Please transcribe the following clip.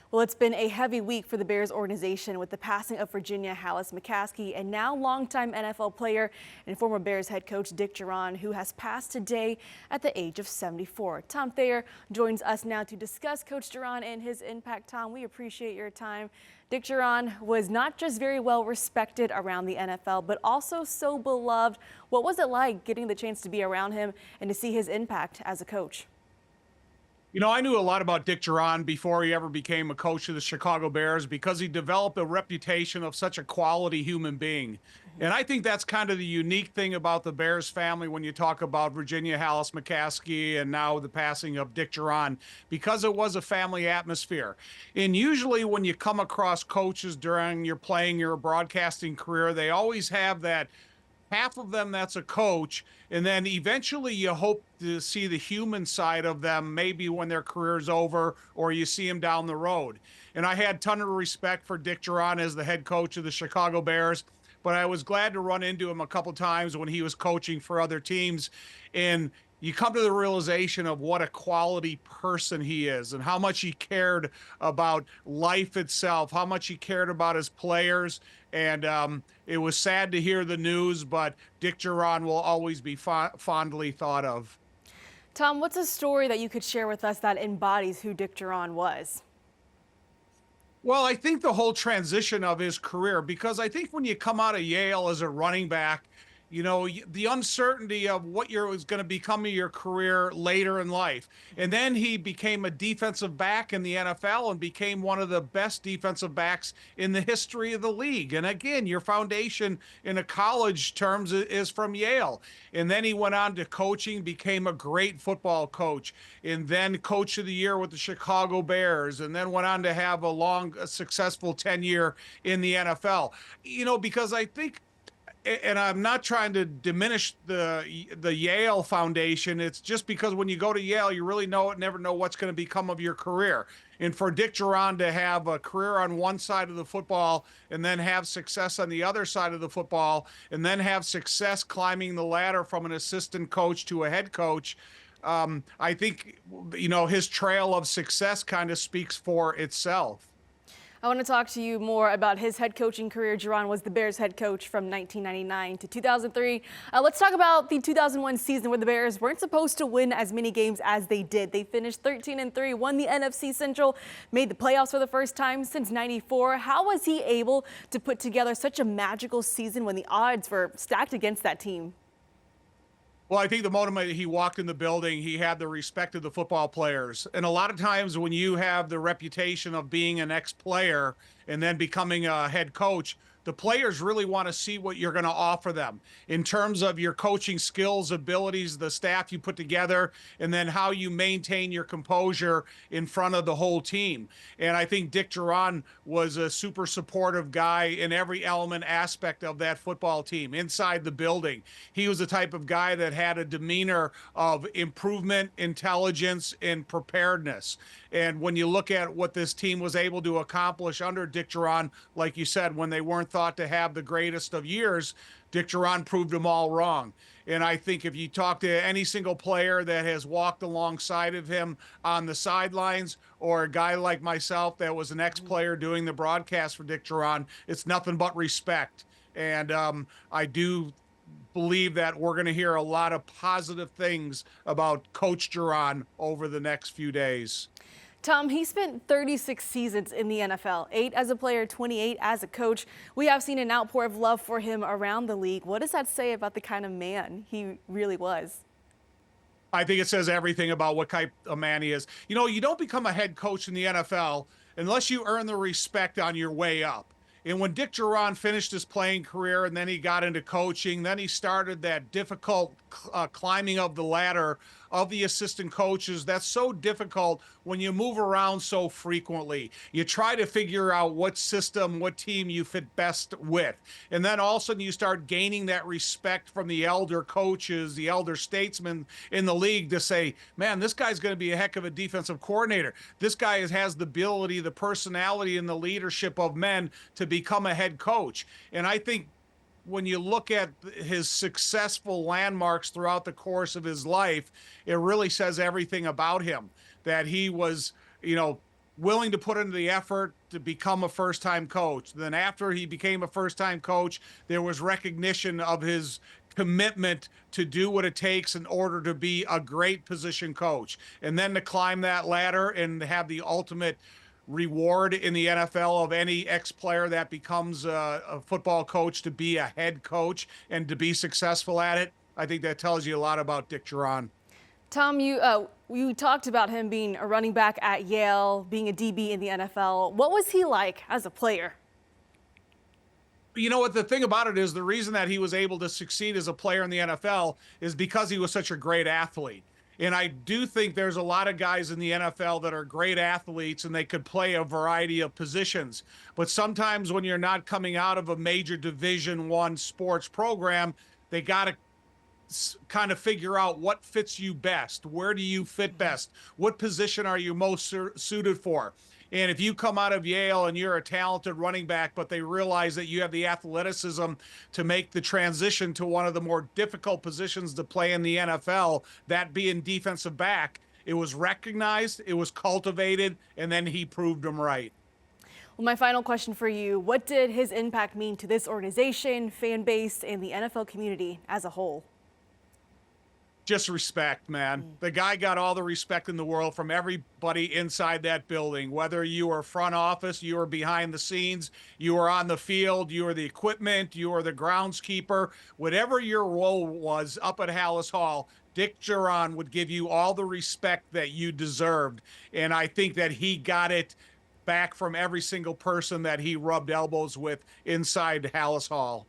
Well, it's been a heavy week for the Bears organization with the passing of Virginia Hallis McCaskey and now longtime NFL player and former Bears head coach Dick Jauron, who has passed today at the age of 74. Tom Thayer joins us now to discuss Coach Jauron and his impact. Tom, we appreciate your time. Dick Jauron was not just very well respected around the NFL, but also so beloved. What was it like getting the chance to be around him and to see his impact as a coach? You know, I knew a lot about Dick Jauron before he ever became a coach of the Chicago Bears because he developed a reputation of such a quality human being. And I think that's kind of the unique thing about the Bears family when you talk about Virginia Hallis McCaskey and now the passing of Dick Jauron, because it was a family atmosphere. And usually when you come across coaches during your playing your broadcasting career, they always have that half of them that's a coach, and then eventually you hope to see the human side of them maybe when their career's over or you see them down the road. And I had a ton of respect for Dick Jauron as the head coach of the Chicago Bears, but I was glad to run into him a couple times when he was coaching for other teams. And you come to the realization of what a quality person he is and how much he cared about life itself, how much he cared about his players. And it was sad to hear the news, but Dick Jauron will always be fondly thought of. Tom, what's a story that you could share with us that embodies who Dick Jauron was? Well, I think the whole transition of his career, because I think when you come out of Yale as a running back, you know, the uncertainty of what was going to become of your career later in life. And then he became a defensive back in the NFL and became one of the best defensive backs in the history of the league. And again, your foundation in a college terms is from Yale. And then he went on to coaching, became a great football coach, and then coach of the year with the Chicago Bears, and then went on to have a successful tenure in the NFL. You know, because I think, and I'm not trying to diminish the Yale Foundation. It's just because when you go to Yale, you really never know what's going to become of your career. And for Dick Jauron to have a career on one side of the football and then have success on the other side of the football and then have success climbing the ladder from an assistant coach to a head coach, I think, you know, his trail of success kind of speaks for itself. I want to talk to you more about his head coaching career. Jauron was the Bears head coach from 1999 to 2003. Let's talk about the 2001 season where the Bears weren't supposed to win as many games as they did. They finished 13-3, won the NFC Central, made the playoffs for the first time since '94. How was he able to put together such a magical season when the odds were stacked against that team? Well, I think the moment he walked in the building, he had the respect of the football players. And a lot of times when you have the reputation of being an ex-player and then becoming a head coach, the players really want to see what you're going to offer them in terms of your coaching skills, abilities, the staff you put together, and then how you maintain your composure in front of the whole team. And I think Dick Jauron was a super supportive guy in every aspect of that football team, inside the building. He was the type of guy that had a demeanor of improvement, intelligence, and preparedness. And when you look at what this team was able to accomplish under Dick Jauron, like you said, when they weren't thought to have the greatest of years, Dick Jauron proved them all wrong. And I think if you talk to any single player that has walked alongside of him on the sidelines, or a guy like myself that was an ex-player doing the broadcast for Dick Jauron, it's nothing but respect. And I do believe that we're going to hear a lot of positive things about Coach Jauron over the next few days. Tom, he spent 36 seasons in the NFL, 8 as a player, 28 as a coach. We have seen an outpour of love for him around the league. What does that say about the kind of man he really was? I think it says everything about what type of man he is. You know, you don't become a head coach in the NFL unless you earn the respect on your way up. And when Dick Jauron finished his playing career and then he got into coaching, then he started that difficult climbing of the ladder of the assistant coaches. That's so difficult when you move around so frequently. You try to figure out what system, what team you fit best with. And then all of a sudden you start gaining that respect from the elder coaches, the elder statesmen in the league to say, man, this guy's going to be a heck of a defensive coordinator. This guy has the ability, the personality, and the leadership of men to become a head coach. And I think when you look at his successful landmarks throughout the course of his life, it really says everything about him, that he was, you know, willing to put into the effort to become a first-time coach. Then after he became a first-time coach, there was recognition of his commitment to do what it takes in order to be a great position coach. And then to climb that ladder and have the ultimate reward in the NFL of any ex-player that becomes a football coach to be a head coach and to be successful at it. I think that tells you a lot about Dick Jauron. Tom, you talked about him being a running back at Yale, being a DB in the NFL. What was he like as a player? You know what, the thing about it is, the reason that he was able to succeed as a player in the NFL is because he was such a great athlete. And I do think there's a lot of guys in the NFL that are great athletes and they could play a variety of positions. But sometimes when you're not coming out of a major Division I sports program, they got to kind of figure out what fits you best. Where do you fit best? What position are you most suited for? And if you come out of Yale and you're a talented running back, but they realize that you have the athleticism to make the transition to one of the more difficult positions to play in the NFL, that being defensive back, it was recognized, it was cultivated, and then he proved them right. Well, my final question for you, what did his impact mean to this organization, fan base, and the NFL community as a whole? Just respect, man. The guy got all the respect in the world from everybody inside that building, whether you were front office, you were behind the scenes, you were on the field, you were the equipment, you were the groundskeeper, whatever your role was up at Halas Hall, Dick Jauron would give you all the respect that you deserved. And I think that he got it back from every single person that he rubbed elbows with inside Halas Hall.